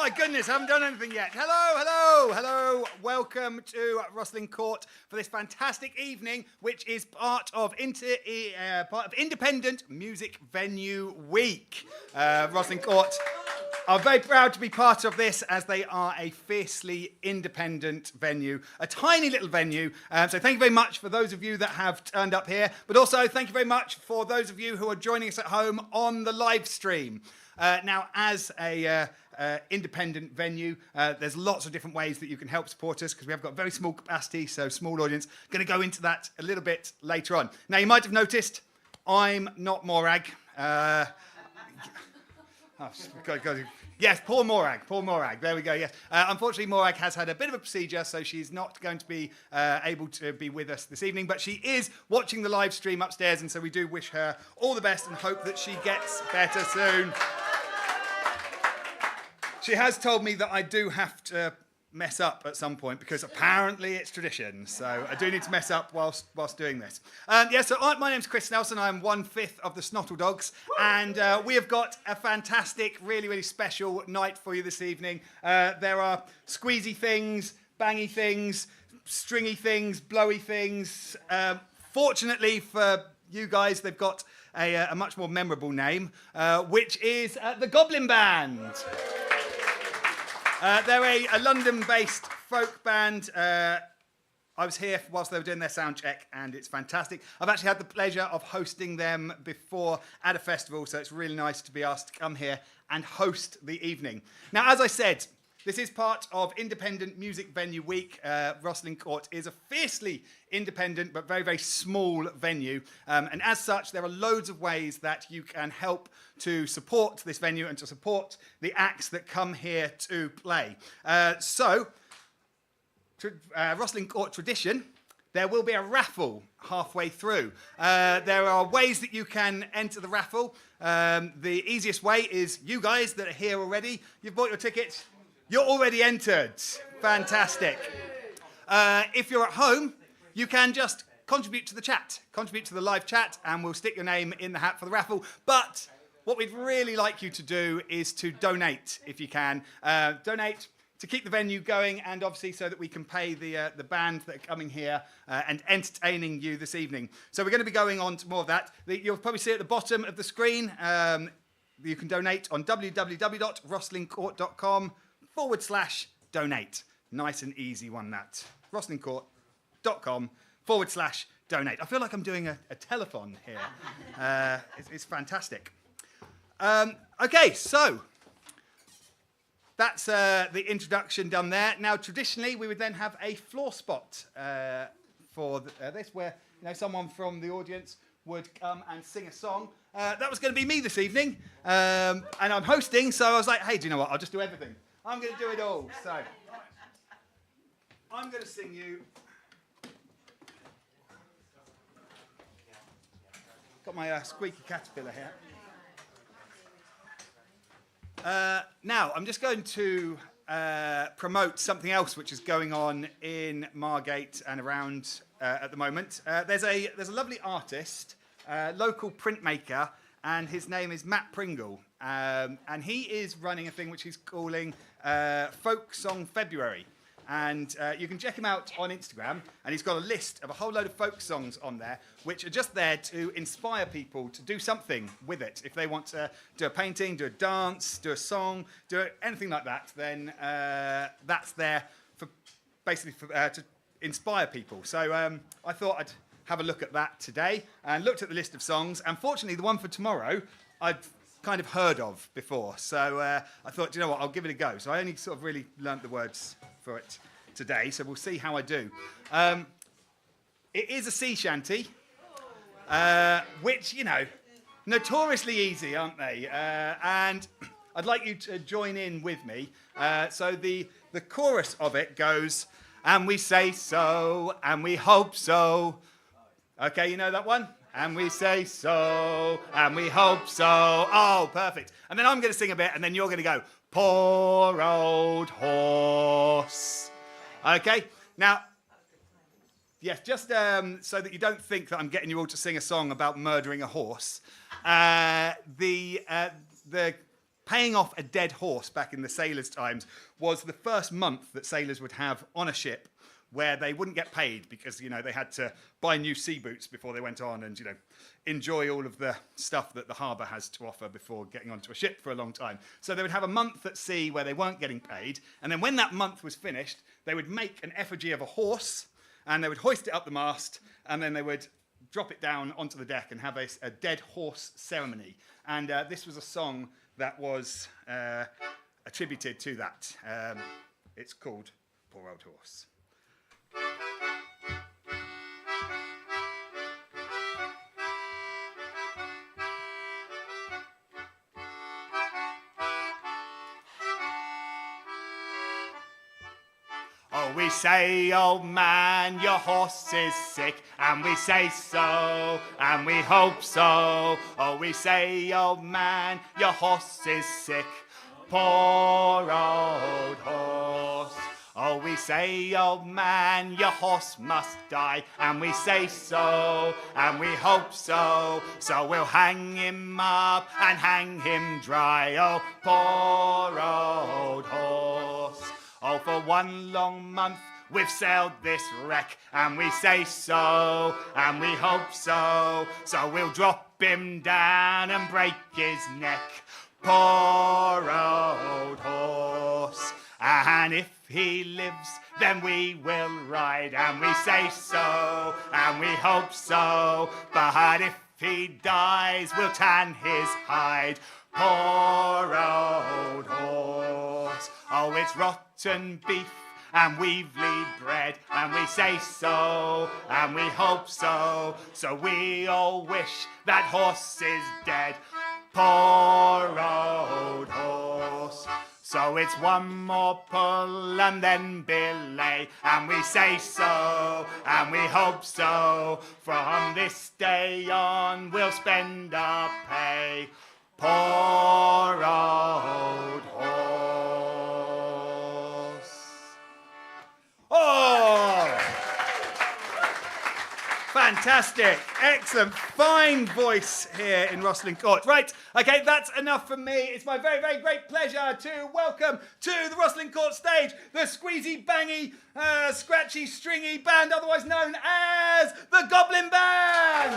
my goodness, I haven't done anything yet. Hello. Welcome to Rustling Court for this fantastic evening, which is part of Independent Music Venue Week. Rustling Court are very proud to be part of this, as they are a fiercely independent venue, a tiny little venue. So thank you very much for those of you that have turned up here, but also thank you very much for those of you who are joining us at home on the live stream. Now, as a independent venue, there's lots of different ways that you can help support us, because we have got a very small capacity, so small audience. Going to go into that a little bit later on. Now, you might have noticed I'm not Morag. Yes, poor Morag. There we go, yes. Unfortunately, Morag has had a bit of a procedure, so she's not going to be able to be with us this evening, but she is watching the live stream upstairs, and so we do wish her all the best and hope that she gets better soon. She has told me that I do have to mess up at some point, because apparently it's tradition, so I do need to mess up whilst doing this. My name's Chris Nelson. I'm 1/5 of the Snottle Dogs, and we have got a fantastic, really, really special night for you this evening. There are squeezy things, bangy things, stringy things, blowy things. Fortunately for you guys, they've got a much more memorable name, which is the Goblin Band. They're a London-based folk band. I was here whilst they were doing their sound check, and it's fantastic. I've actually had the pleasure of hosting them before at a festival, so it's really nice to be asked to come here and host the evening. Now, as I said, this is part of Independent Music Venue Week. Rustling Court is a fiercely independent but very, very small venue. And as such, there are loads of ways that you can help to support this venue and to support the acts that come here to play. Rustling Court tradition, there will be a raffle halfway through. There are ways that you can enter the raffle. The easiest way is you guys that are here already. You've bought your tickets. You're already entered. Fantastic. If you're at home, you can just contribute to the chat, contribute to the live chat, and we'll stick your name in the hat for the raffle. But what we'd really like you to do is to donate, if you can. Donate to keep the venue going, and obviously so that we can pay the band that are coming here and entertaining you this evening. So we're going to be going on to more of that. You'll probably see at the bottom of the screen, you can donate on www.rustlingcourt.com/donate. Nice and easy one, that. rustlingcourt.com/donate. I feel like I'm doing a telethon here. It's fantastic. Okay, so that's the introduction done there. Now, traditionally, we would then have a floor spot for this, where someone from the audience would come and sing a song. That was going to be me this evening, and I'm hosting, so I was like, hey, do you know what? I'll just do everything. I'm going to do it all. So I'm going to sing you. Got my squeaky caterpillar here. Now, I'm just going to promote something else which is going on in Margate and around at the moment. There's a lovely artist, local printmaker, and his name is Matt Pringle. And he is running a thing which he's calling Folk Song February. And you can check him out on Instagram, and he's got a list of a whole load of folk songs on there, which are just there to inspire people to do something with it. If they want to do a painting, do a dance, do a song, do anything like that, then that's there for basically to inspire people. So I thought I'd have a look at that today, and looked at the list of songs. And fortunately, the one for tomorrow, I'd kind of heard of before. So I thought, you know what, I'll give it a go. So I only sort of really learnt the words for it today, so we'll see how I do. It is a sea shanty, which, notoriously easy, aren't they? And I'd like you to join in with me. So the chorus of it goes, and we say so, and we hope so. Okay, you know that one? And we say so, and we hope so. Oh, perfect. And then I'm going to sing a bit, and then you're going to go, poor old horse. Okay, now, yes, just so that you don't think that I'm getting you all to sing a song about murdering a horse, the paying off a dead horse back in the sailors' times was the first month that sailors would have on a ship where they wouldn't get paid because, they had to buy new sea boots before they went on and, enjoy all of the stuff that the harbour has to offer before getting onto a ship for a long time. So they would have a month at sea where they weren't getting paid, and then when that month was finished, they would make an effigy of a horse, and they would hoist it up the mast, and then they would drop it down onto the deck and have a dead horse ceremony. And this was a song that was attributed to that. It's called Poor Old Horse. Oh, we say, old man, your horse is sick, and we say so, and we hope so. Oh, we say, old man, your horse is sick, poor old horse. Oh, we say, old man, your horse must die, and we say so, and we hope so. So we'll hang him up and hang him dry, oh, poor old horse. Oh, for one long month we've sailed this wreck, and we say so, and we hope so. So we'll drop him down and break his neck, poor old horse. And if he lives, then we will ride, and we say so, and we hope so. But if he dies, we'll tan his hide, poor old horse. Oh, it's rotten beef and weevily bread, and we say so, and we hope so. So we all wish that horse is dead, poor old horse. So it's one more pull and then belay, and we say so, and we hope so. From this day on we'll spend our pay, poor old horse. Oh! Fantastic. Excellent. Fine voice here in Rosslyn Court. Right, okay, that's enough from me. It's my very, very great pleasure to welcome to the Rosslyn Court stage the squeezy, bangy, scratchy, stringy band, otherwise known as the Goblin Band.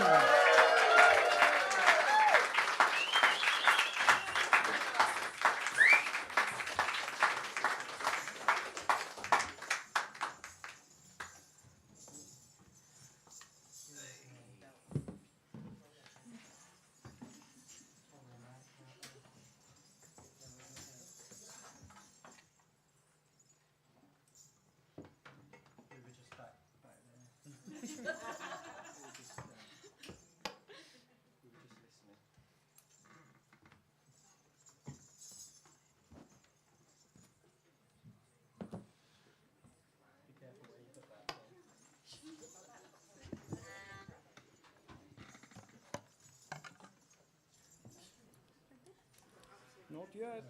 Not yet.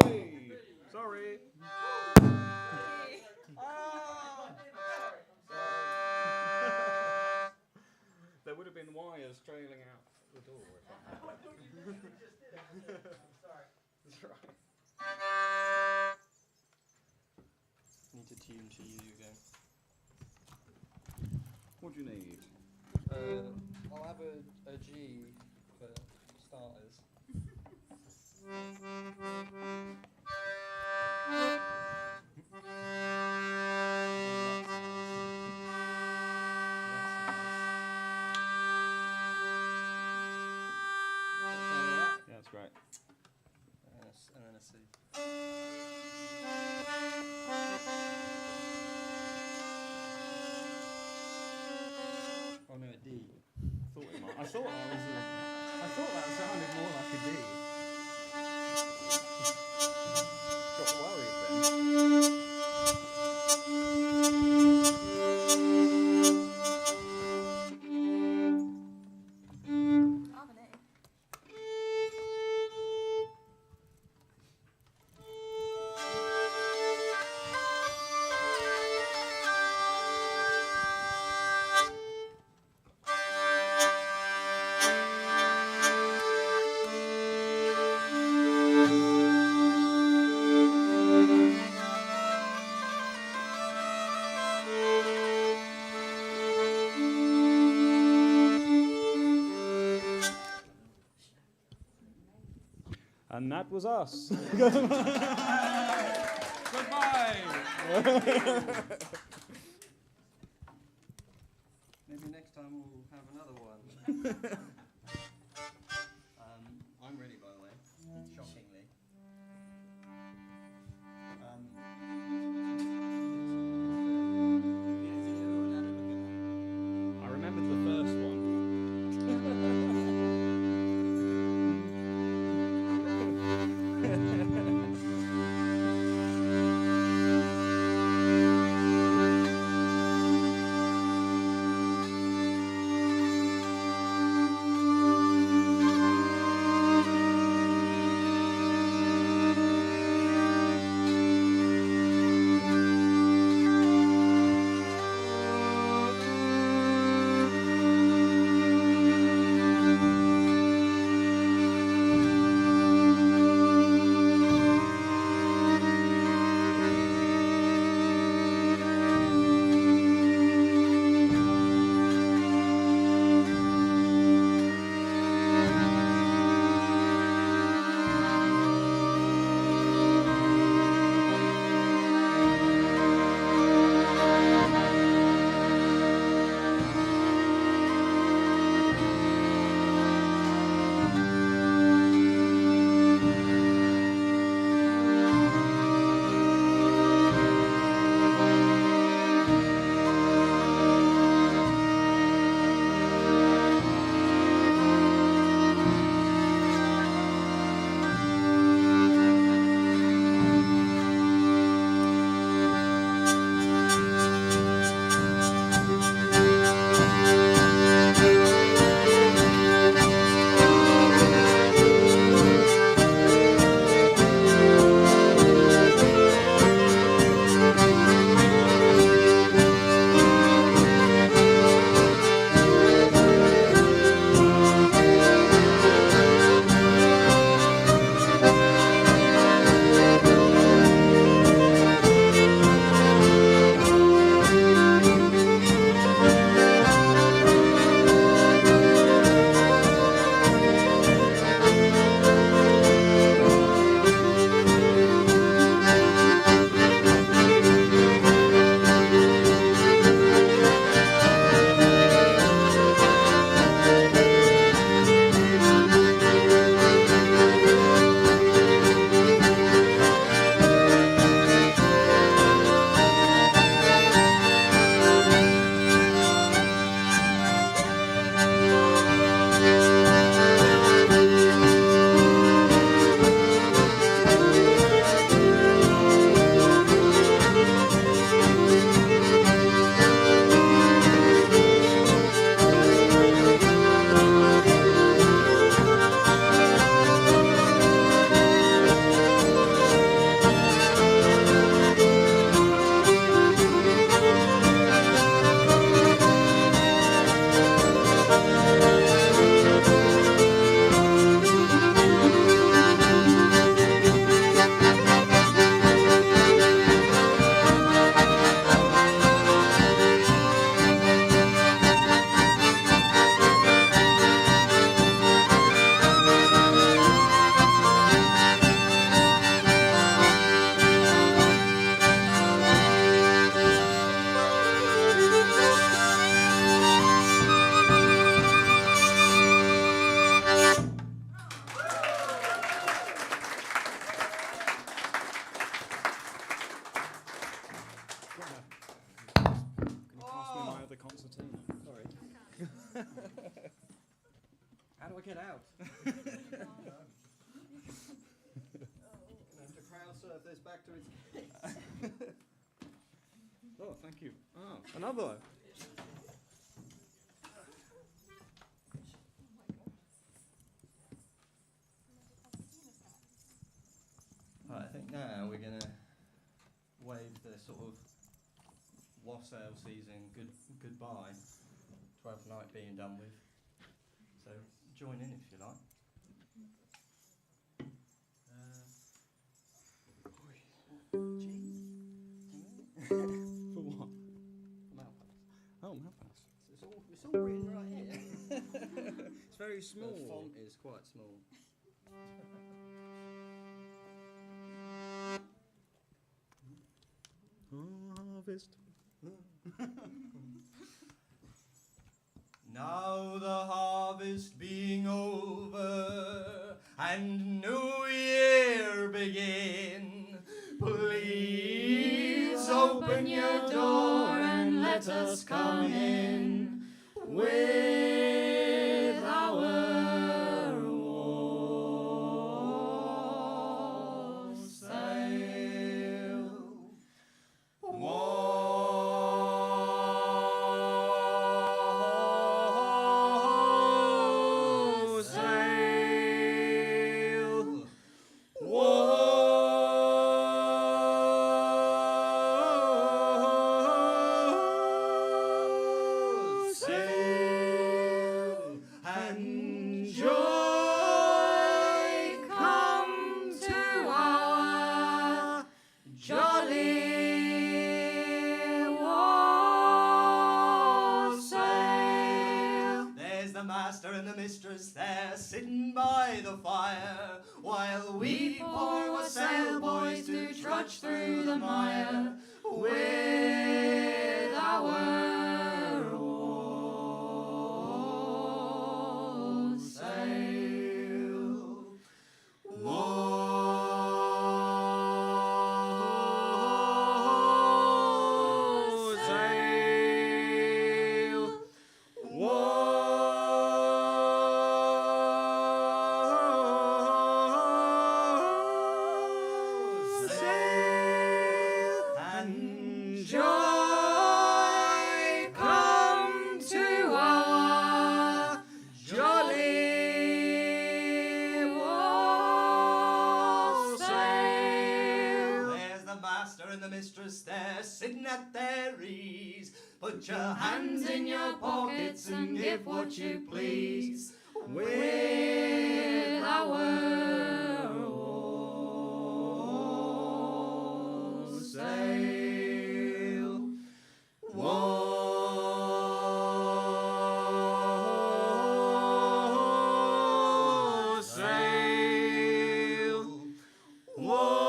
Wait, sorry. There would have been wires trailing out the door. Sorry. That's right. Need to tune to you again. What do you need? I'll have a G for starters. Yeah, that's great. And then a C. Oh no, a D. I thought that sounded more like a D. Got worried then. And that was us. Goodbye. Maybe next time we'll have another one. I'm ready, by the way. Shockingly. I remembered the first one. How do I get out? Have to crowd surf this back to its case. Oh, thank you. Oh, another one. Right, I think now we're going to wave the sort of wassail season goodbye. 12th night being done with. So join in if you like. For what? Malpass. Oh, Malpass. It's all written right here. It's very small. The font is quite small. harvest. Now the harvest being over and new year begin, please open your door and let us come in with our wassail. And joy come to our jolly wassail. There's the master and the mistress there, sitting by the fire, while we poor wassail boys do trudge through the mire with our wassail. And joy come to our jolly wassail. There's the master and the mistress there, sitting at their ease. Put your hands in your pockets and give what you please with our wassail. Wassail. Wassail.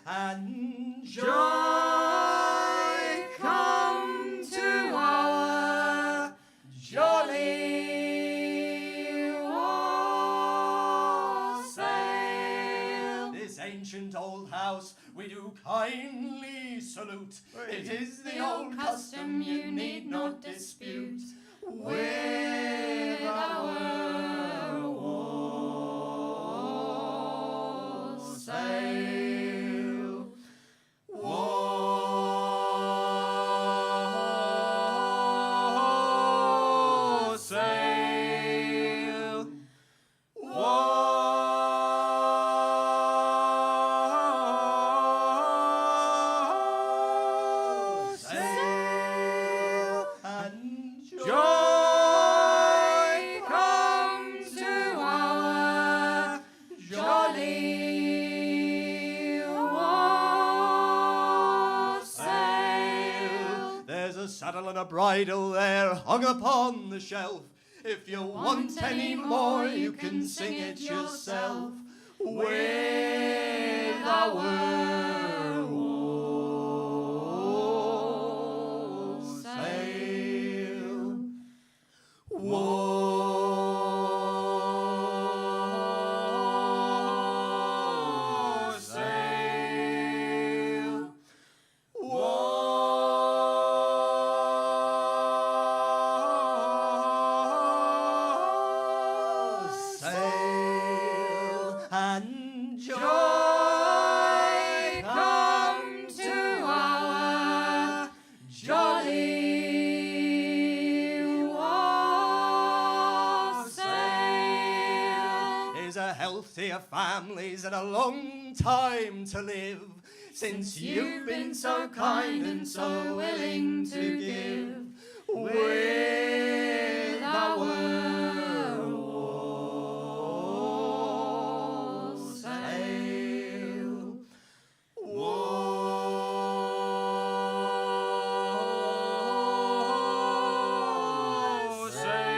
And joy come to our jolly wassail. This ancient old house we do kindly salute. It is the old custom you need not dispute with our wassail. Wassail. Wassail. And joy come to our jolly wassail. There's a saddle and a bridle there hung upon the shelf. If you want any more, you can sing it yourself with our wassail. Wassail. Wassail. And joy come to our jolly wassail. Is a healthier families and a long time to live, since you've been so kind and so willing to give with our wassail. Wassail.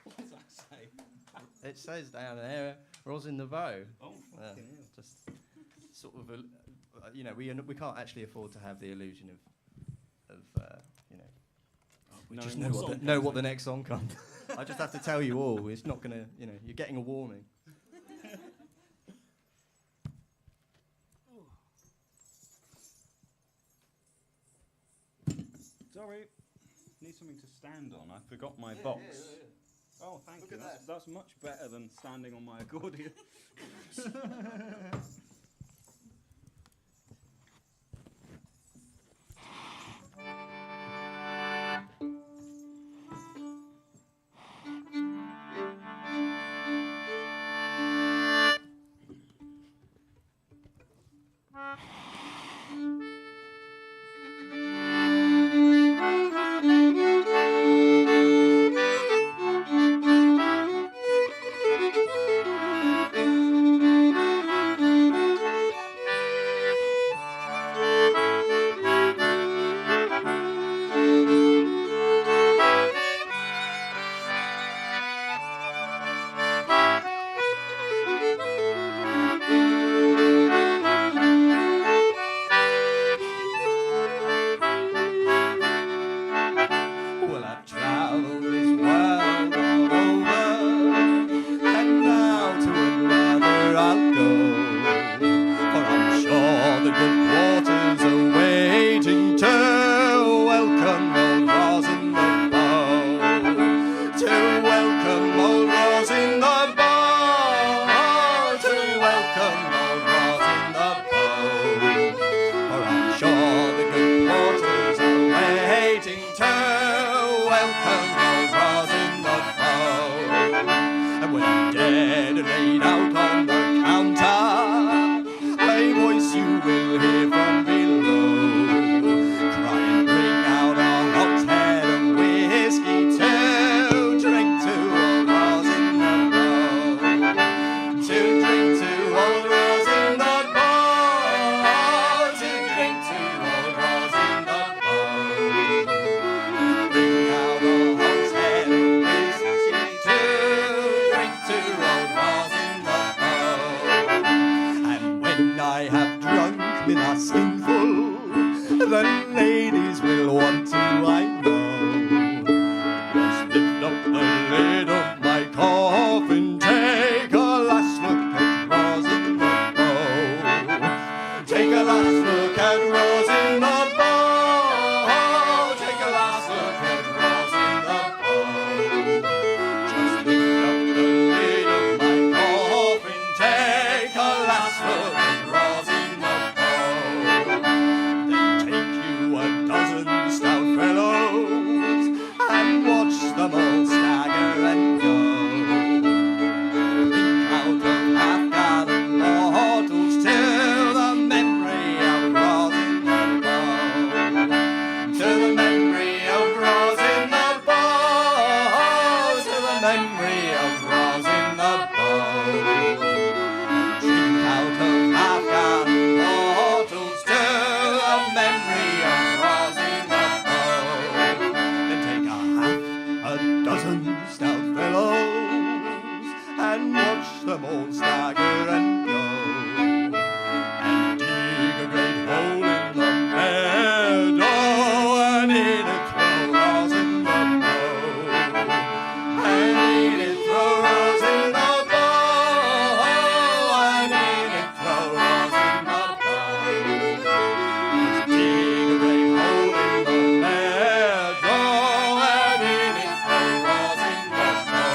What does that say? It says down there, rosin the bow. Oh, fucking hell. Just sort of, we can't actually afford to have the illusion of we Knowing just what know song what comes the next song comes. I just have to tell you all. It's not gonna, you're getting a warning. Sorry. Need something to stand on. I forgot my box. Oh, thank Look you. at That's much better than standing on my accordion. Well, I've travelled this world all over, and now to another I'll go. For I'm sure the good quarters are waiting to welcome old rosin the bow. To welcome old rosin the bow. To welcome old rosin the bow. For I'm sure the good quarters are waiting to welcome old rosin the bow. And when I'm dead and laid out on the counter, a voice you will hear from below, crying, bring out a hogshead of whiskey to drink to old rosin the bow. To drink to old rosin the bow. To drink to old rosin the bow. Bring out a hogshead of whiskey to drink to old rosin the bow. And when I have drunk me last skinful, the ladies will want to, I know. Just lift up the lid of my coffin, take a last look at rosin the bow. Take a last look at rosin the bow. Take a last look at rosin the bow. Just lift up the lid of my coffin, take a last look at rosin the bow. Then take you a dozen stout fellows and watch them all stagger and go. Drink out of half-gallon bottles to the memory of rosin the bow. To the memory of rosin the bow. To the memory of rosin the bow. Drink out of half-gallon bottles to the memory of rosin the bow. Then take a dozen stout fellows and watch them all stagger and go. And dig a great hole in the meadow and in it throw rosin the bow. And in it throw rosin the bow. And in it throw rosin the bow. Just dig a great hole in the meadow and in it throw rosin the bow.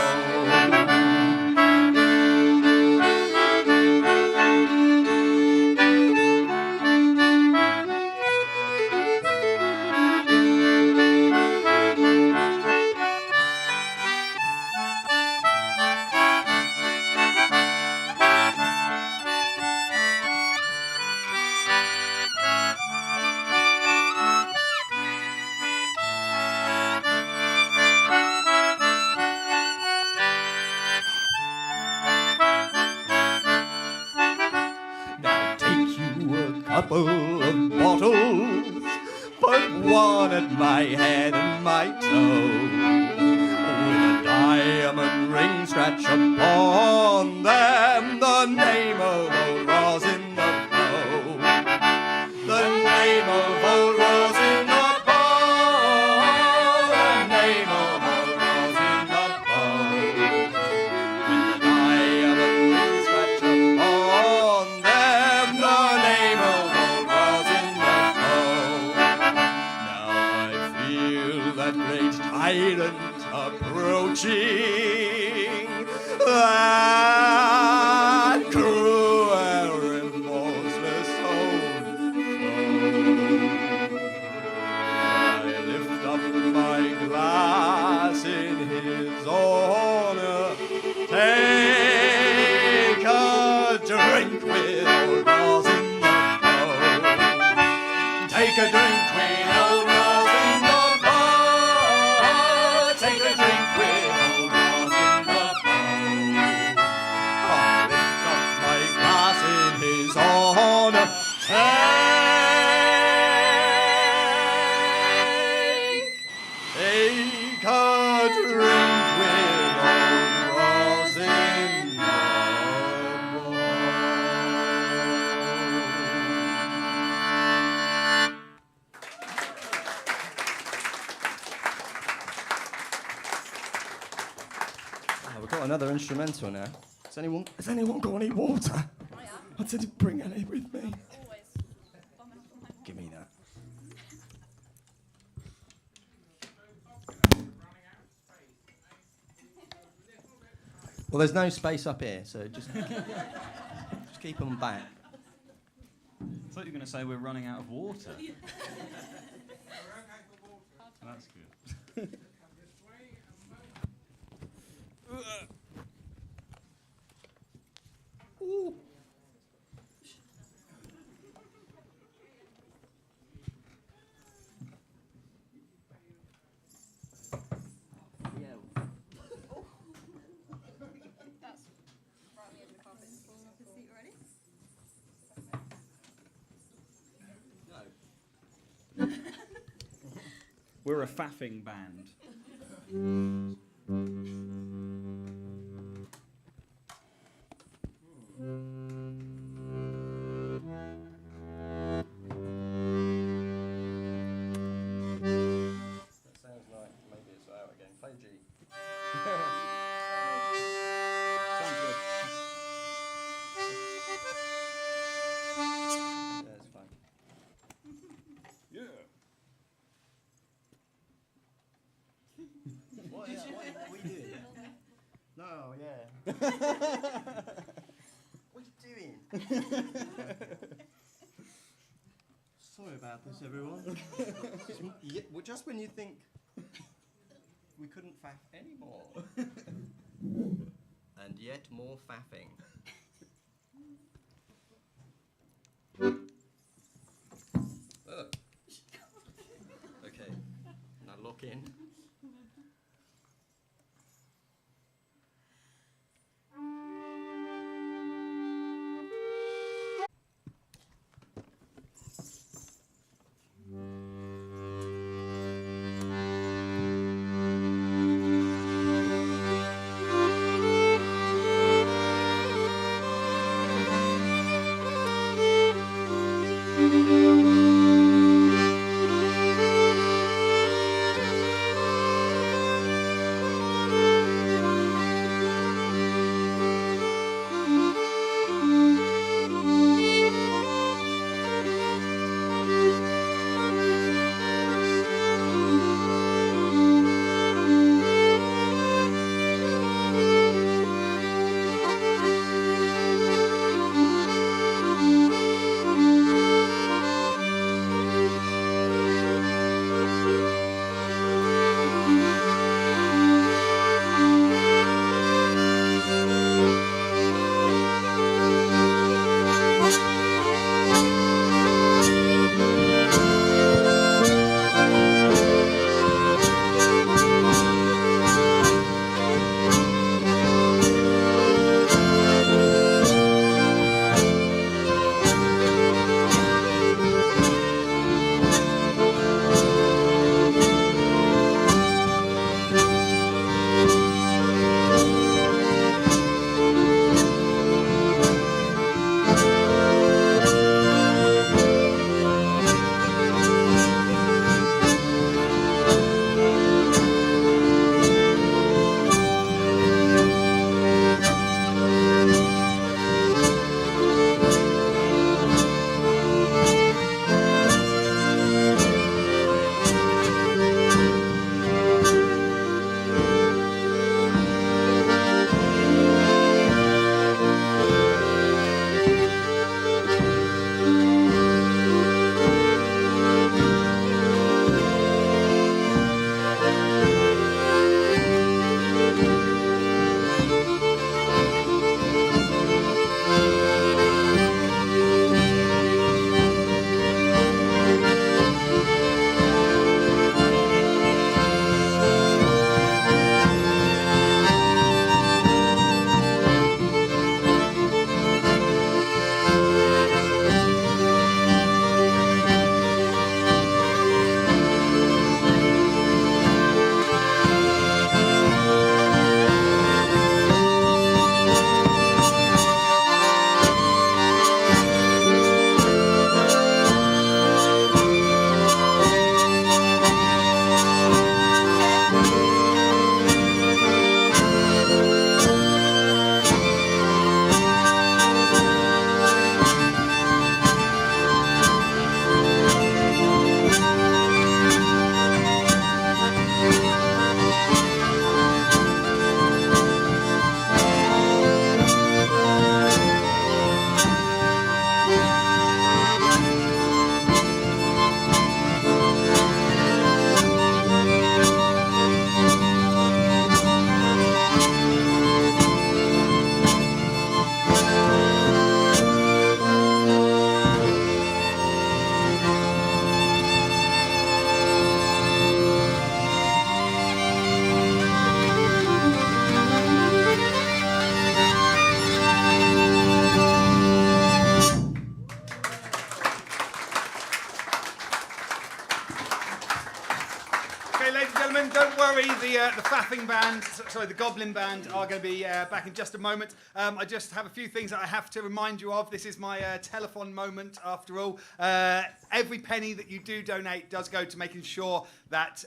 Now take you a couple of bottles, put one at my head and my toe, with a diamond ring scratch upon them the name of old Rosin the Bow. The name of old Rosin the Bow. The name of old Rosin the Bow. With the diamond ring scratch upon them the name of old Rosin the Bow. Now I feel that great tyrant approaching, that cruel remorseless old foe. I lift up my glass in his honor, take a drink with old Rosin the Bow. Take a drink with old Rosin the Bow. Take a drink with old Rosin the Bow. I lift up my glass in his honor. Take a drink with old Rosin the Bow. We've got another instrumental now. Has anyone got any water? I didn't bring any with me. Give me that. Well, there's no space up here, so just keep them back. I thought you were going to say we're running out of water. That's good. Ooh. We're a faffing band. That sounds like maybe it's out again. Play G. Sounds good. Yeah, it's fine. Yeah. What are we doing? No, yeah. What are you doing? Sorry about this, everyone. Just when you think we couldn't faff anymore. And yet more faffing. Okay, now lock in. the Goblin Band are going to be back in just a moment. I just have a few things that I have to remind you of. This is my telethon moment, after all. Every penny that you do donate does go to making sure that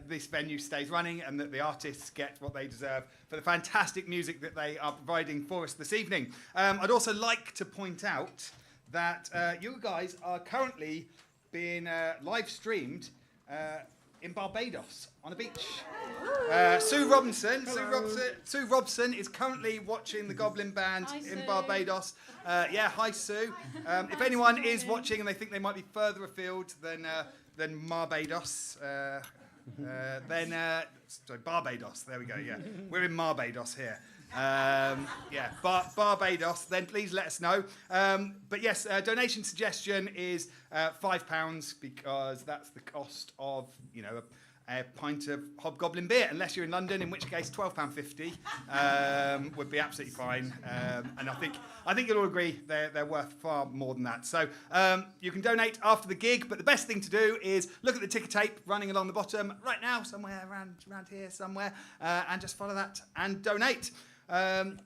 this venue stays running and that the artists get what they deserve for the fantastic music that they are providing for us this evening. I'd also like to point out that you guys are currently being live streamed in Barbados on a beach. Sue Robson is currently watching the Goblin Band in Barbados. Hi Sue. If anyone is watching and they think they might be further afield than Barbados, Barbados. There we go. Yeah, we're in Barbados here. Barbados, then please let us know. But yes, donation suggestion is £5 because that's the cost of, a pint of Hobgoblin beer, unless you're in London, in which case £12.50 would be absolutely fine. And I think you'll all agree they're worth far more than that. So you can donate after the gig, but the best thing to do is look at the ticker tape running along the bottom right now, somewhere around here somewhere, and just follow that and donate. And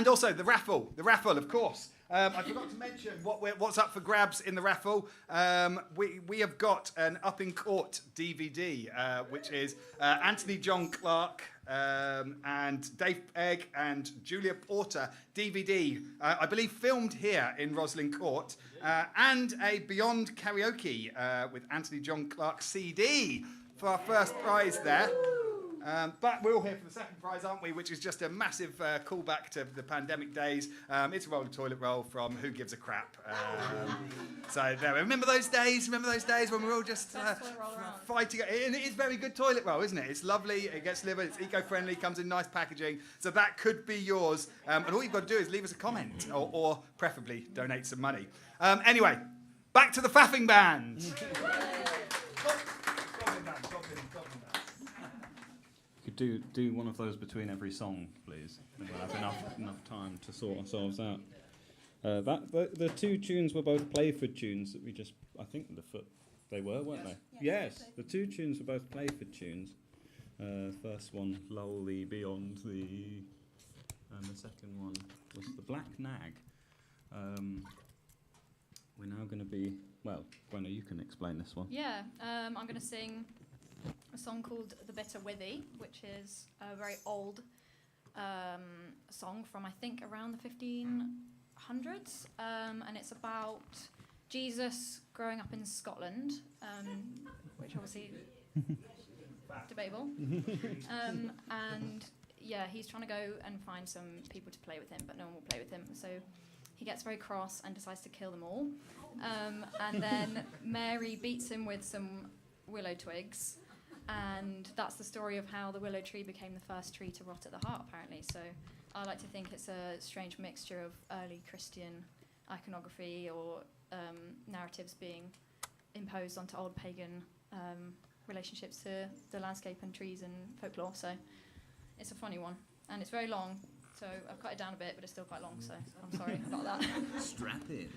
also the raffle, of course. I forgot to mention what's up for grabs in the raffle. We have got an Up in Court DVD, which is Anthony John Clark and Dave Egg and Julia Porter DVD, I believe filmed here in Roslyn Court, and a Beyond Karaoke with Anthony John Clark CD for our first prize there. But we're all here for the second prize, aren't we? Which is just a massive callback to the pandemic days. It's a roll of toilet roll from Who Gives a Crap. So there. Remember those days? Remember those days when we were all just fighting? And it is very good toilet roll, isn't it? It's lovely. It gets delivered. It's eco-friendly. Comes in nice packaging. So that could be yours. And all you've got to do is leave us a comment, or preferably donate some money. Anyway, back to the faffing band. Do one of those between every song, please. Then we'll have enough time to sort ourselves out. The two tunes were both Playford tunes that we just, I think they were, weren't they? Yes, the two tunes were both Playford tunes. First one, Lowly Beyond the, and the second one was the Black Nag. We're now going to be, Brenna, you can explain this one. Yeah, I'm going to sing a song called The Bitter Withy, which is a very old song from, I think, around the 1500s. And it's about Jesus growing up in Scotland, which obviously debatable. And yeah, he's trying to go and find some people to play with him, but no one will play with him. So he gets very cross and decides to kill them all. And then Mary beats him with some willow twigs. And that's the story of how the willow tree became the first tree to rot at the heart, apparently. So I like to think it's a strange mixture of early Christian iconography or narratives being imposed onto old pagan relationships to the landscape and trees and folklore. So it's a funny one. And it's very long, so I've cut it down a bit, but it's still quite long, so I'm sorry about that. Strap in.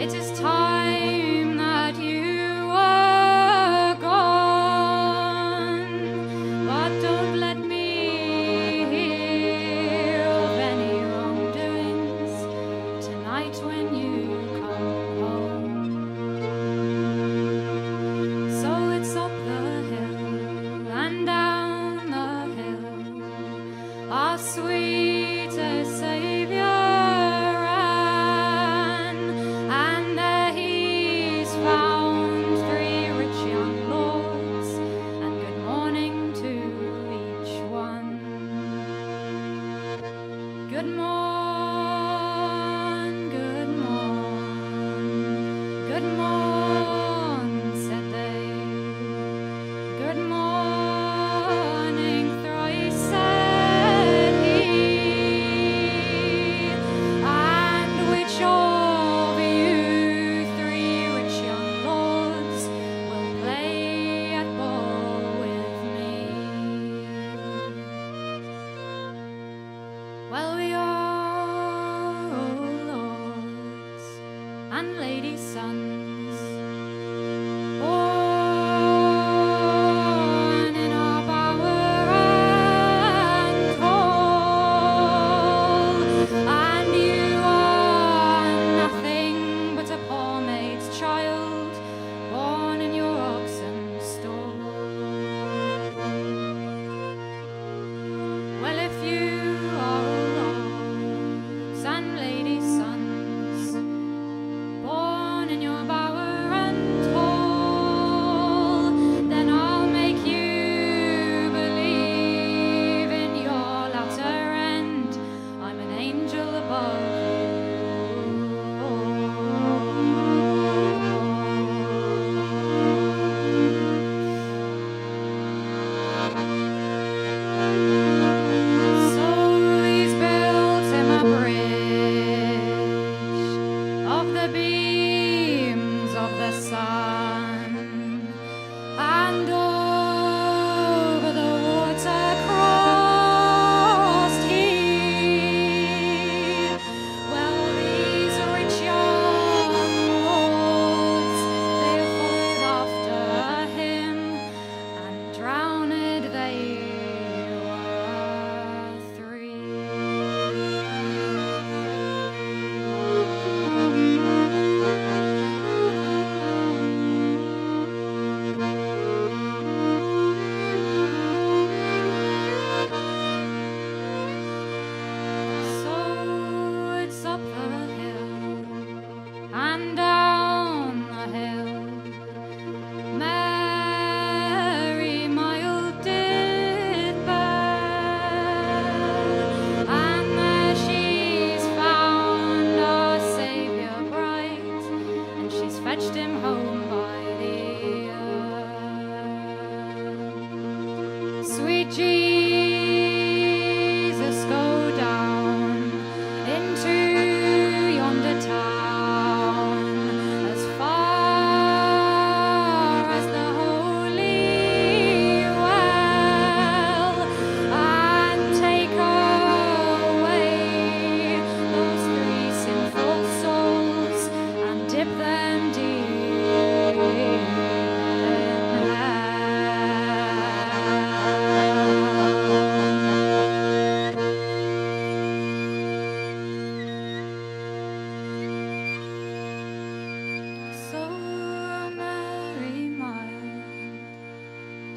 It is time. and lady sons. Born in our bower and hall, and you are nothing but a poor maid's child, born in your oxen stall. Well, if you are lords and lady sons, born in your bower and hall, then I'll make you believe in your latter end I'm an angel above. So he's built him a bridge of the beams of the sun, and over the water crossed he. Well, these rich young lords, they followed after him, and drowned they were three. So it's up the hill and down the hill, Mary mild did bear, and there she's found our Saviour bright, and she's fetched him home by the ear. Sweet Jesus, go down into yonder town, as far as the holy well, and take away those three sinful souls, and dip them deep in hell. So Mary mild,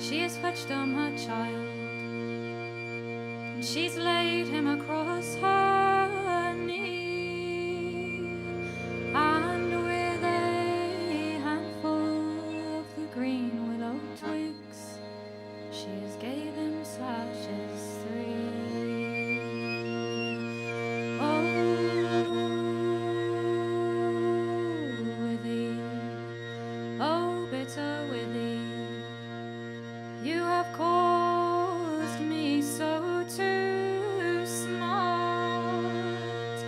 she has fetched home her child, and she's laid him across her knee, and with a handful of the green willow twigs, she has gave him slashes 3. Oh, Withy, oh, bitter Withy, you have caused me so to smart,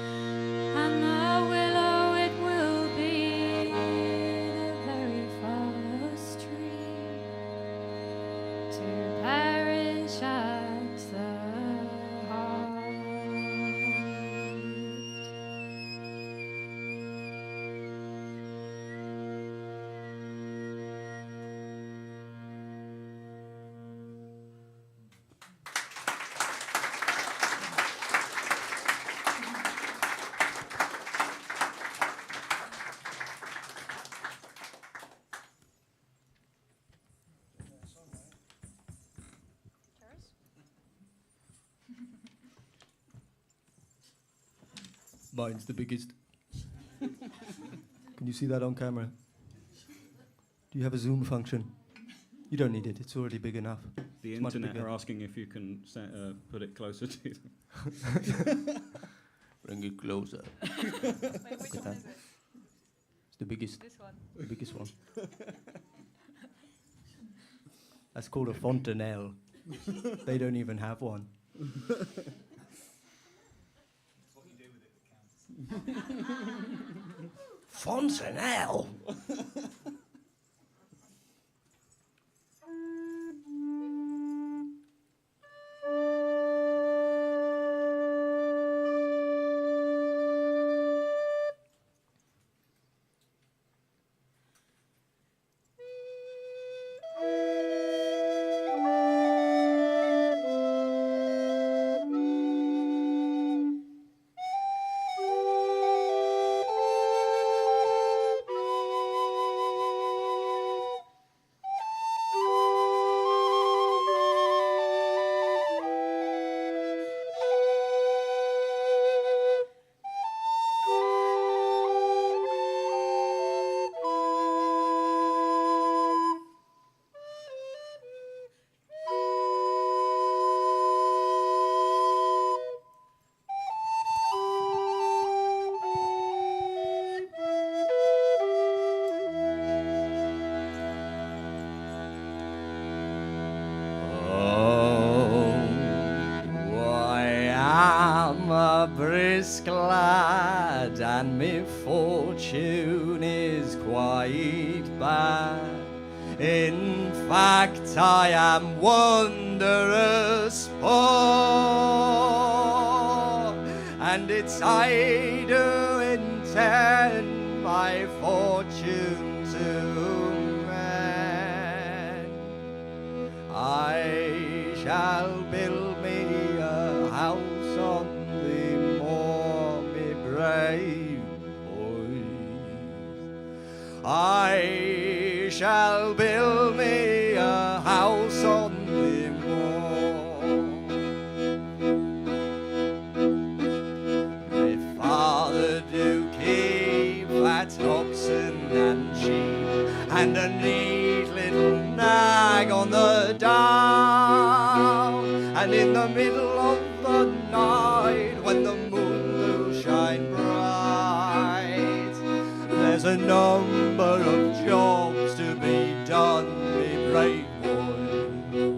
and the willow it will be the very first tree to perish at the heart. Mine's the biggest. Can you see that on camera? Do you have a zoom function? You don't need it, it's already big enough. The It's much internet bigger. are asking if you can put it closer to them. Bring it closer. Wait, which at one that. is it? It's the biggest, This one. the biggest one. That's called a fontanelle. They don't even have one. Fontanelle. my fortune is quite bad. In fact, I am wondrous poor, and it's I do intend my fortune to mend. I shall build me a house on the moor, me brave boys. I shall build me a house on the moor. My father do keep fat oxen and sheep, and a neat little nag on the down. And in the middle of the night, when the moon will shine bright, there's a number of jobs to be done, me brave boy.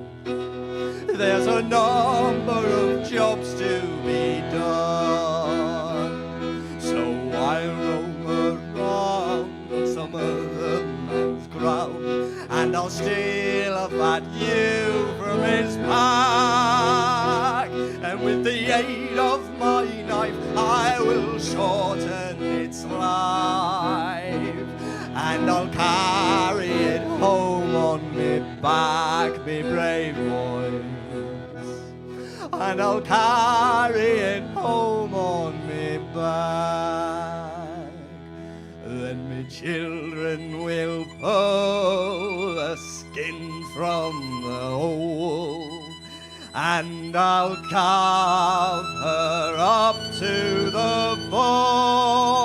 There's a number of jobs to be done. So I'll roam around on some other man's ground, and I'll steal a fat ewe from his pack. And with the aid of my knife, I will shorten its life, and I'll carry it home on me back, me brave boys. And I'll carry it home on me back. Then me children will pull the skin from the hole, and I'll carve her up to the bone.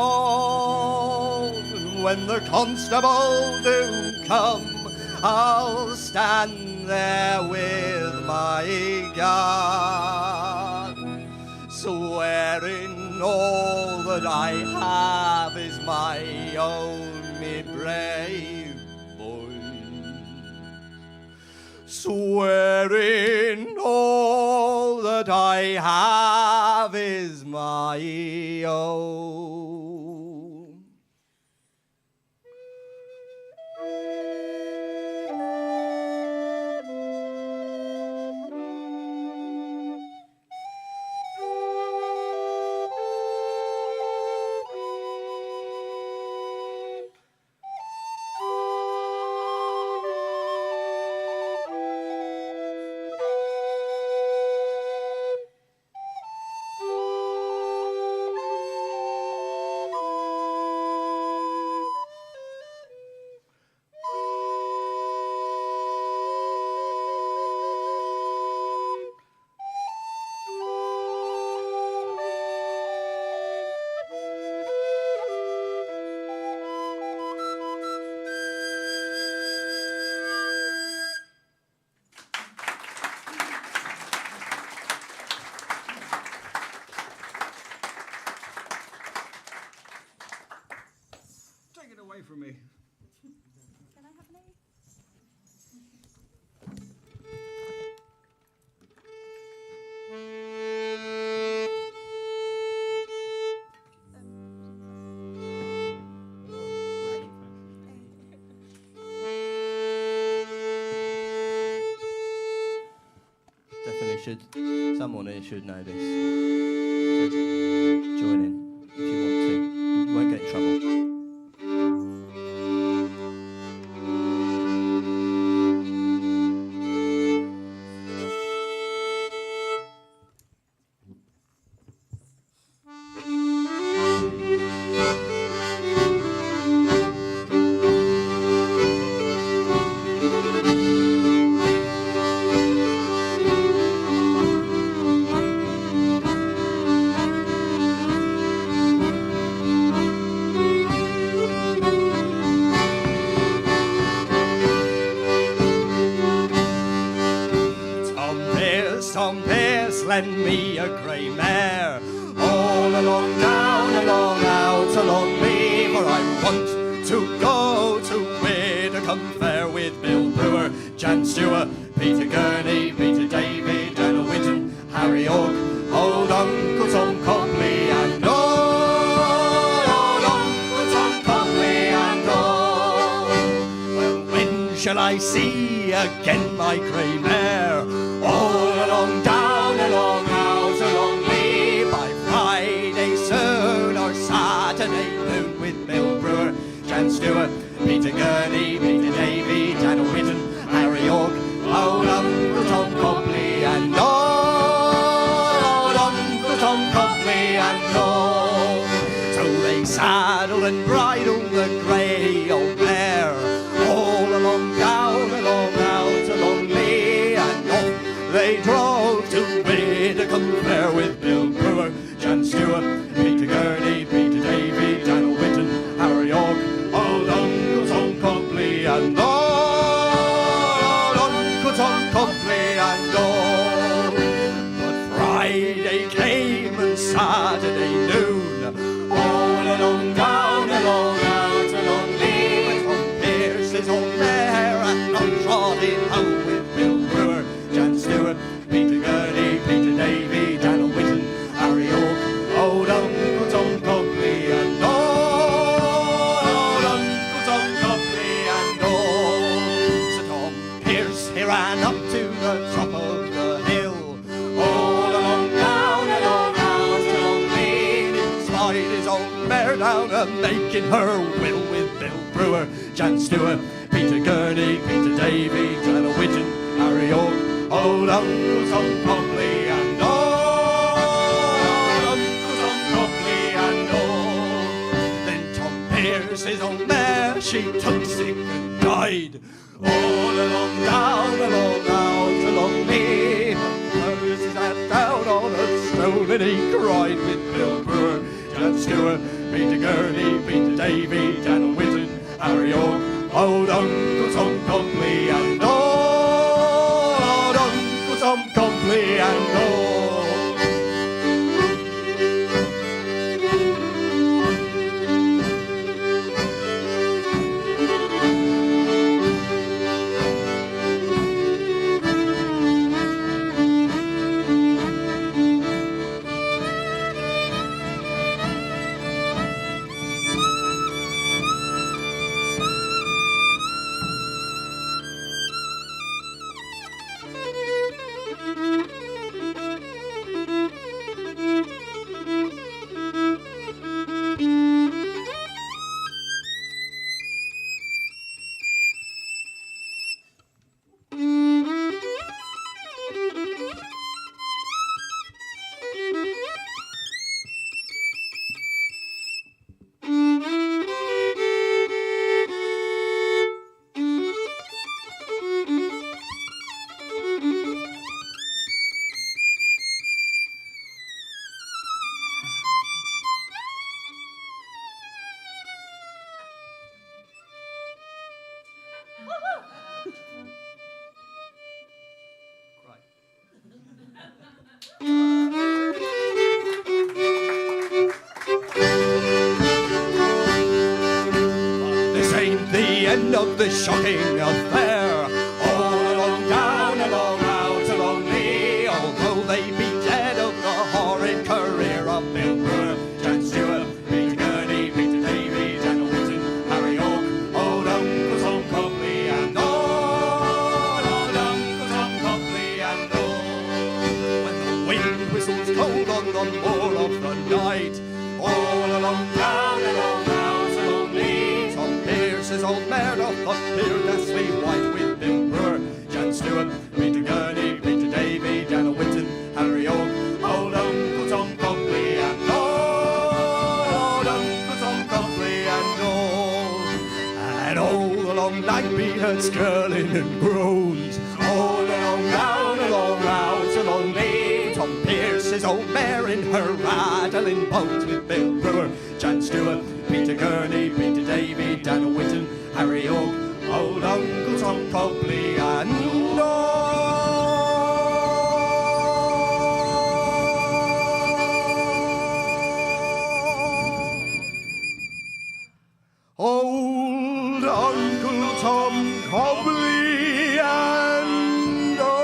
When the constable do come, I'll stand there with my gun, swearing all that I have is my own, me brave boys. Swearing all that I have is my own. Take it away from me. Can I have an A? Definitely should. Someone here should know this. So join in if you want to. You won't get in trouble. Tom Pierce, lend me a grey mare. All along down, along out, along me, for I want to go to Widdicombe Fair with Bill Brewer, Jan Stewart, Peter Gurney, Peter David, Daniel Whitten, Harry Ogg, old Uncle Tom Copley, and all shall I see again my grey mare? All along down, along out, along me, by Friday soon or Saturday noon, with Bill Brewer, Jan Stewart, Peter Gurney, Peter Davy, Dan Whitten, Harry York, old Uncle Tom Copley, and old Uncle Tom Copley, and all. So they saddled and bridled the grey old mare, all along down, along out, along Lee, and off they drove to Widdicombe Fair, with Bill Brewer, Jan Stewart, Peter Gurney, Peter Davy, Dan Whitten, Harry York, old Uncle Tom Copley, and old Uncle Tom Copley, and all. But Friday came and Saturday noon, all along down, along out, along Lee, with Tom Pierce's old mare, and on trotting home, with Bill Brewer, Jan Stewart, Peter Gurney, Peter Davy, Dan Whitten, Harry York, old Uncle Tom Copley, and old Uncle Tom Copley, and all. So Tom Pierce, he ran up to the top of the hill, all along down, along out, along Lee, slide his old mare down, and making her will, with Bill Brewer, Jan Stewart, Peter Gurney, Peter Davy, Dan Whitten, Harry York, old Uncle Tom Copley, and old Uncle Tom Copley, and all. Then Tom Pierce's old mare, she took sick and died, all along down, along out, along Lee, hers his hat down on a stone, and he cried, with Bill Brewer, Jan Stewart, Peter Gurney, Peter Davy, Dan Whitten, Harry York, old Uncle Tom Copley, and old Uncle Tom Copley, and all. This ain't the end of the shocking affair. All along down, along out, along Lee, although they be dead of the horrid career of Bill Brewer, Jan Stewart, Peter Gurney, Peter Davy, Dan Whitten, Harry York, old Uncle Tom Copley, and old Uncle Tom Copley, and all. When the wind whistles cold on the moor of the night, all along down, along out, along Lee, Tom Pierce's old mare off the pier, ghastly white, with Bill Brewer, Jan Stewart, Peter Gurney, Peter Davy, Dan Whitten, Harry York, old Uncle Tom Copley, and old Uncle Tom Copley, and all. And all along night be heard skirling and groans, all along down, along out, along Lee, Tom Pierce's old mare in her rattling bones, with Bill Brewer, Jan Stewart, Peter Gurney, Peter Davy, Dan Whitten, Harry York, old Uncle Tom Copley, and old Uncle Tom Copley, and all.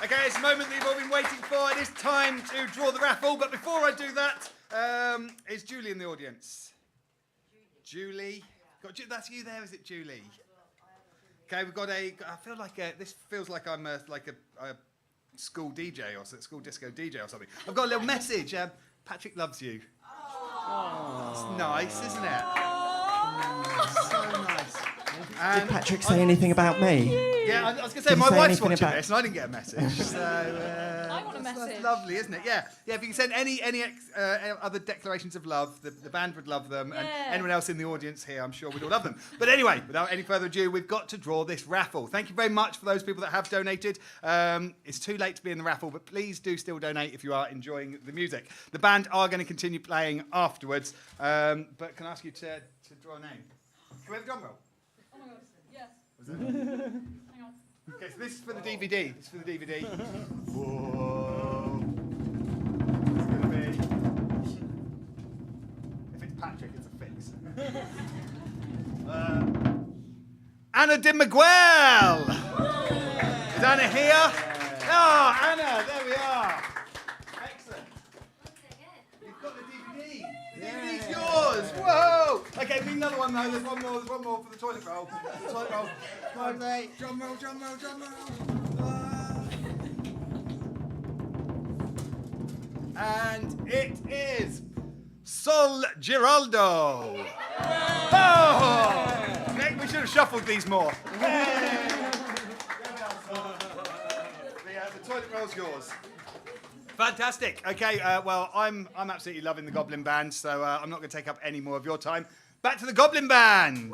Okay, it's a moment that you've all been waiting for. It is time to draw the raffle. But before I do that, is Julie in the audience? Julie? That's you there, is it, Julie? Okay, we've got I feel like this feels like I'm a school DJ or school disco DJ or something. I've got a little message. Patrick loves you. It's nice, isn't it? So nice. Did Patrick say anything about me? Yeah, I was going to say, my wife's watching this and I didn't get a message. So, I want a message. That's lovely, isn't it? Yeah. If you can send any other declarations of love, the band would love them. And anyone else in the audience here, I'm sure we'd all love them. But anyway, without any further ado, we've got to draw this raffle. Thank you very much for those people that have donated. It's too late to be in the raffle, but please do still donate if you are enjoying the music. The band are going to continue playing afterwards. But can I ask you to draw a name? Can we have a drum roll? Oh my god, yes. Was it? Hang on. Okay, so this is for the DVD. Whoa. It's going to be... If it's Patrick, it's a fix. Anna de Miguel! Is Anna here? Oh, Anna, there we are. Excellent. You've got the DVD. The DVD's yours. Whoa! Okay, we need another one though. There's one more for the toilet roll. Toilet roll. Come on, mate. Drum roll. And it is Sol Giraldo. Oh! Maybe we should have shuffled these more. Hey! The toilet roll's yours. Fantastic. Okay, well, I'm absolutely loving the Goblin Band, so I'm not going to take up any more of your time. Back to the Goblin Band.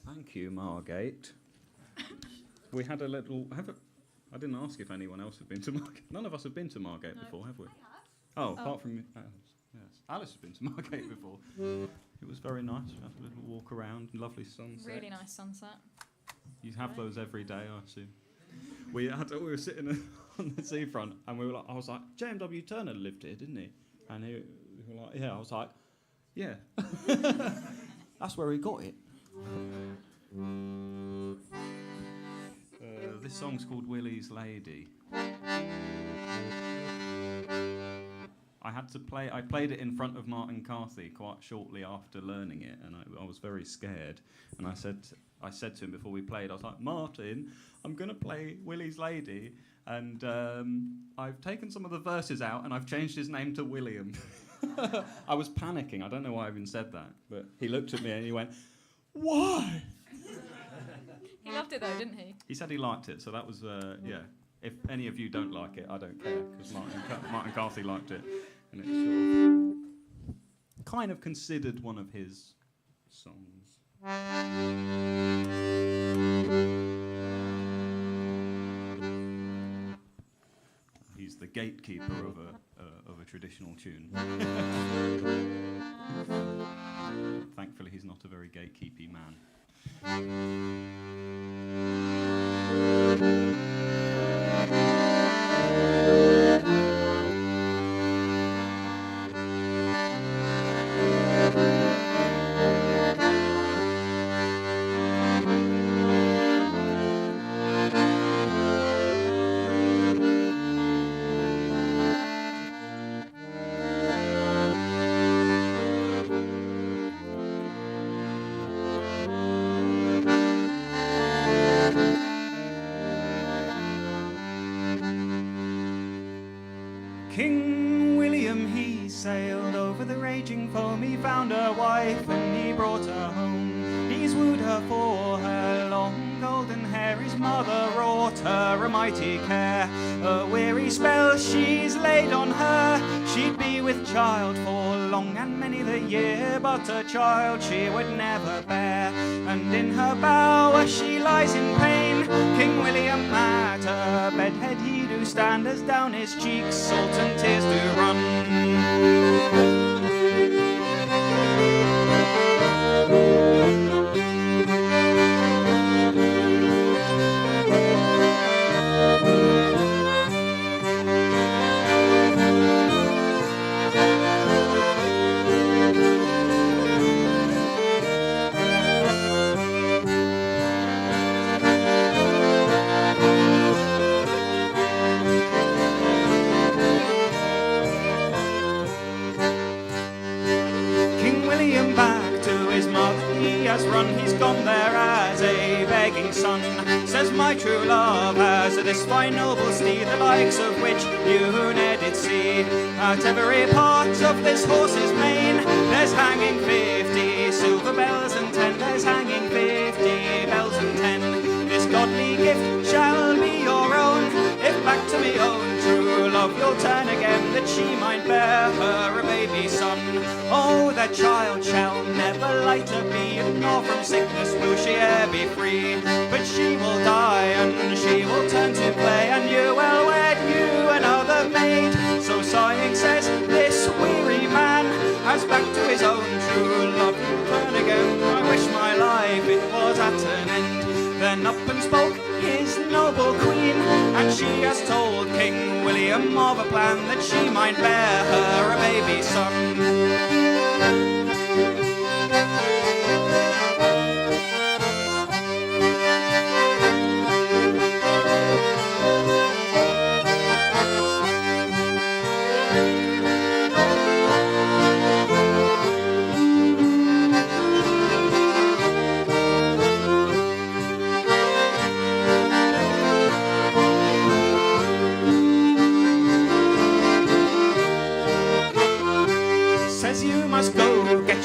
Thank you, Margate. We had a little... I didn't ask if anyone else had been to Margate. None of us have been to Margate before, have we? Oh, apart from Alice. Yes. Alice has been to Margate before. It was very nice. We had a little walk around, lovely sunset. Really nice sunset. You have those every day, I assume. We were sitting on the seafront, and I was like, J.M.W. Turner lived here, didn't he? And he were like, yeah. I was like, yeah. That's where he got it. This song's called Willie's Lady. I played it in front of Martin Carthy quite shortly after learning it, and I was very scared. And I said to him before we played, I was like, Martin, I'm going to play Willie's Lady, and I've taken some of the verses out, and I've changed his name to William. I was panicking. I don't know why I even said that, but he looked at me and he went, why? He loved it though, didn't he? He said he liked it, so that was, yeah. If any of you don't like it, I don't care, because Martin Carthy liked it. And it's sort of kind of considered one of his songs. He's the gatekeeper of a traditional tune. Thankfully, he's not a very gatekeepy man. King William, he sailed over the raging foam. He found a wife and he brought her home. He's wooed her for her long golden hair. His mother wrought her a mighty care. A weary spell she's laid on her. She'd be with child for long and many the year, but a child she would never bear. And in her bower she lies in pain. King William at her bedhead he do stand, as down his cheeks salt and tears do run. has run, he's gone there as a begging son. Says my true love has this fine noble steed, the likes of which you ne'er did see. At every part of this horse's mane, there's hanging 50 silver bells and 10. There's hanging 50 bells and 10. This godly gift shall be your own, if back to me own true love you'll turn again, that she might bear her a baby son. Oh, that child shall never lighter be, nor from sickness will she e'er be free. But she will die, and she will turn to clay, and you will wed you another maid. So sighing says this weary man, as back to his own true love he'll turn again. I wish my life it was at an end. Then up and spoke his noble queen, and she has told King William of a plan, that she might bear her a baby son.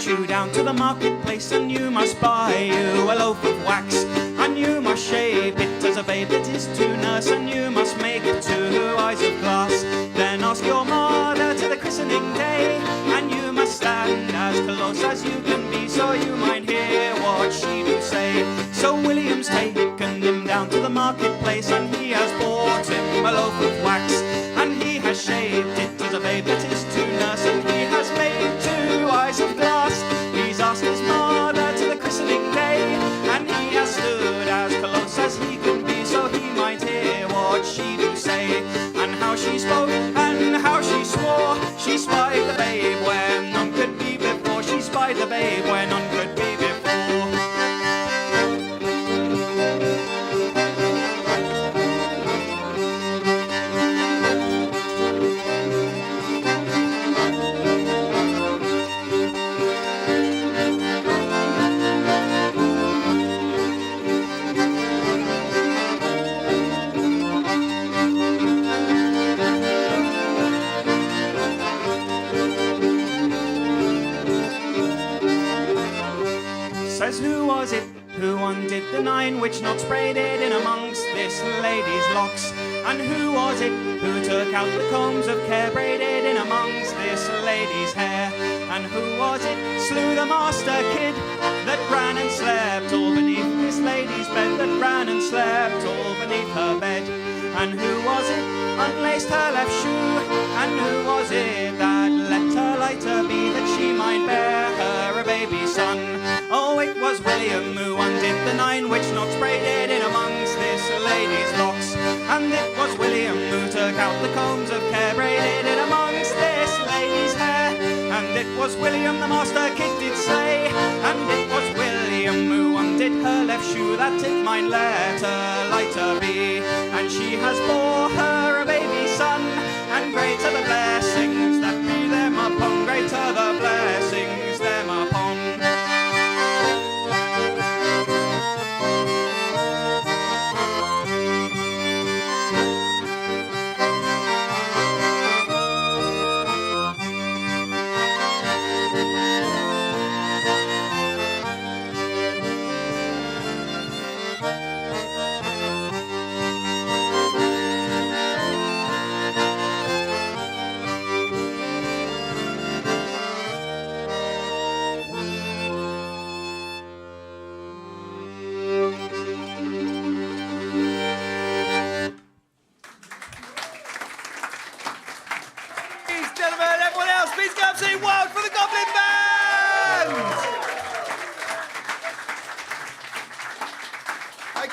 You down to the marketplace, and you must buy you a loaf of wax, and you must shape it as a babe that is to nurse, and you must make it two eyes of glass. Then ask your mother to the christening day, and you must stand as close as you can be, so you might hear what she do say. So William's taken him down to the marketplace, and he has bought him a loaf of wax, and he has shaped it as a babe that is to nurse, and he has made two eyes of glass. He's asked his mother to the christening day, and he has stood as close as he could be, so he might hear what she do say, and how she spoke and how she swore. She spied the babe where none could be before. She spied the babe where none could be before. Says who was it who undid the 9 which knots braided in amongst this lady's locks? And who was it who took out the combs of care braided in amongst this lady's hair? And who was it slew the master kid that ran and slept all beneath this lady's bed, that ran and slept all beneath her bed? And who was it unlaced her left shoe? And who was it that let her lighter be, that she might bear her a baby son? Oh, it was William who undid the 9 which knots braided in amongst this lady's locks. And it was William who took out the combs of care braided in amongst this lady's hair. And it was William the master kid did say, and it was William who undid her left shoe, that it might let her lighter be. And she has bore her a baby son, and great are the blessings that be them upon, great are the blessings them upon.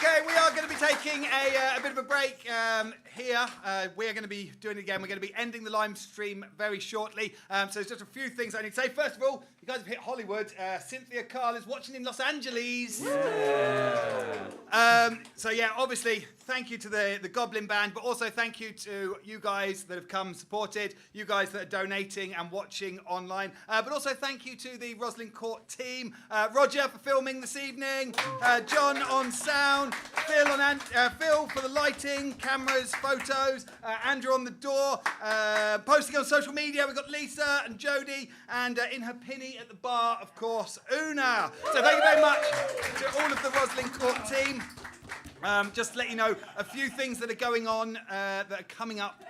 Okay, we are going to be taking a bit of a break here. We are going to be doing it again. We're going to be ending the live stream very shortly. So there's just a few things I need to say. First of all, you guys have hit Hollywood. Cynthia Carl is watching in Los Angeles. So yeah, obviously, thank you to the Goblin Band, but also thank you to you guys that have come supported, you guys that are donating and watching online, but also thank you to the Roslyn Court team, Roger for filming this evening, John on sound, Phil for the lighting, cameras, photos, Andrew on the door, posting on social media. We've got Lisa and Jodie, and in her pinny at the bar, of course, Una. So thank you very much to all of the Roslyn Court team. Just to let you know a few things that are going on that are coming up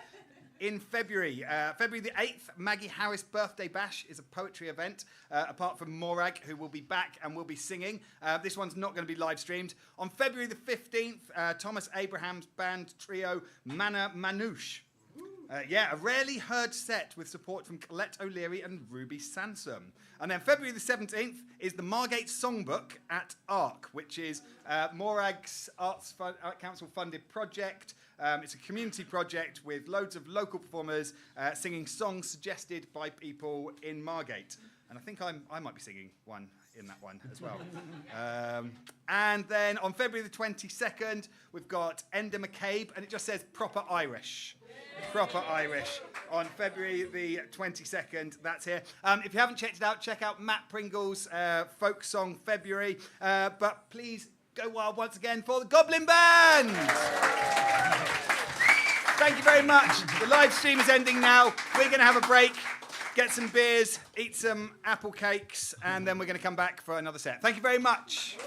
in February. February the 8th, Maggie Harris Birthday Bash is a poetry event, apart from Morag, who will be back and will be singing. This one's not going to be live streamed. On February the 15th, Thomas Abraham's band trio Mana Manouche. A rarely heard set with support from Colette O'Leary and Ruby Sansom. And then February the 17th is the Margate Songbook at ARC, which is Morag's Arts Council funded project. It's a community project with loads of local performers singing songs suggested by people in Margate. And I think I might be singing one in that one as well. And then on February the 22nd, we've got Enda McCabe, and it just says Proper Irish. Proper Irish on February the 22nd. That's here. If you haven't checked it out, check out Matt Pringle's folk song February. But please go wild once again for the Goblin Band. Thank you very much. The live stream is ending now. We're going to have a break, get some beers, eat some apple cakes, and then we're going to come back for another set. Thank you very much.